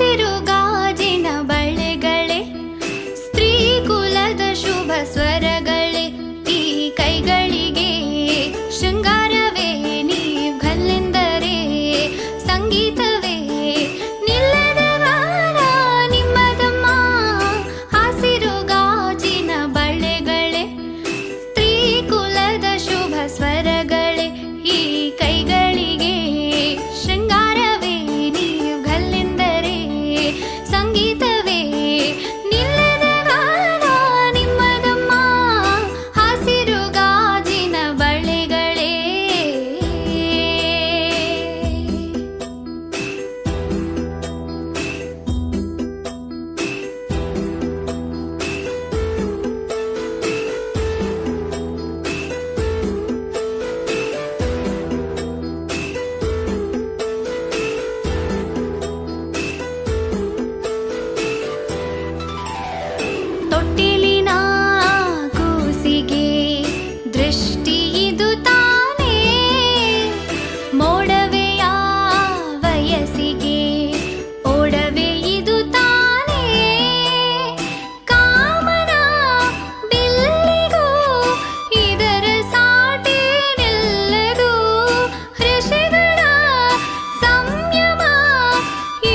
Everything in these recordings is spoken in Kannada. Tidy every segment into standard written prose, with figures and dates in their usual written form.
ಹಸಿರು ಗಾಜಿನ ಬಳೆಗಳೇ, ಸ್ತ್ರೀ ಕುಲದ ಶುಭ ಸ್ವರಗಳೇ, ಈ ಕೈಗಳಿಗೆ ಶೃಂಗಾರವೇ ನೀವ್ ಗಲ್ಲೆಂದರೆ ಸಂಗೀತವೇ ನಿಲ್ಲದ ಗಾನ ನಿಮ್ಮದಮ್ಮ. ಹಸಿರು ಗಾಜಿನ ಬಳೆಗಳೇ, ಸ್ತ್ರೀ ಕುಲದ ಶುಭ ಸ್ವರಗಳೇ, ಈ ಕೈಗಳಿಗೆ ಶೃಂಗಾರವೇ ನೀವ್ ಗಲ್ಲೆಂದರೆ ಸಂಗೀತವೇ ನಿಲ್ಲದ ಗಾನ ನಿಮ್ಮದಮ್ಮ. ಹಸಿರು ಗಾಜಿನ ಬಳೆಗಳೇ. ತೊಟ್ಟಿಲಿನ ಕೂಸಿಗೆ ದೃಷ್ಟಿ ಇದು ತಾನೇ, ಮೋಡವೆಯ ವಯಸ್ಸಿಗೆ ಓಡವೆ ಇದು ತಾನೇ. ಕಾಮನ ಬಿಲ್ಲಿಗೂ ಇದರ ಸಾಟಿ ನಿಲ್ಲದು, ಋಷಿಗಳ ಸಂಯಮ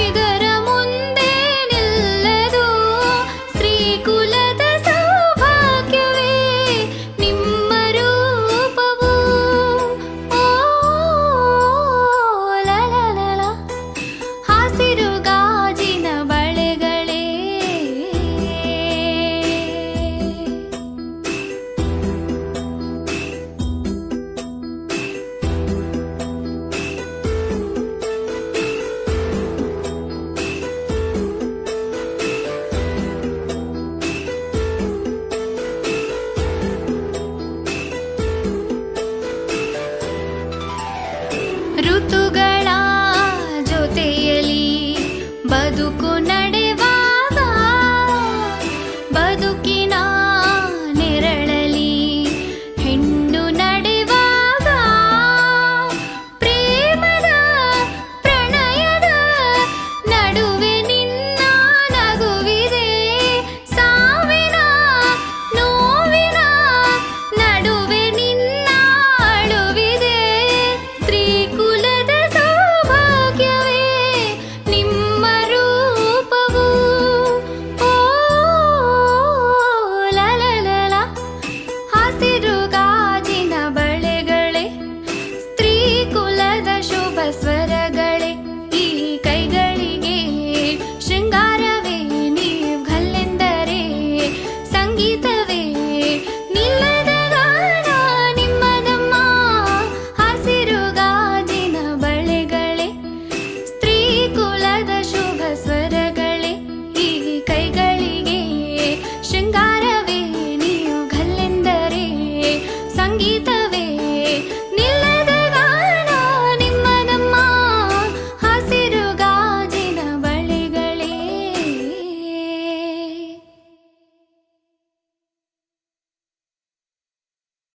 ಇದರ ಮುಂದೆ ನಿಲ್ಲದು. ಸ್ತ್ರೀ ಕುಲದ ಸೌಭಾಗ್ಯವೇ ನಿಮ್ಮ ರೂಪವು. ಓ ಲಲಲಲ. ಹಸಿರು ಗಾಜಿನ ಬಳೆಗಳೇ. ಋತುಗಳ ಜೊತೆಯಲ್ಲಿ ಬದುಕು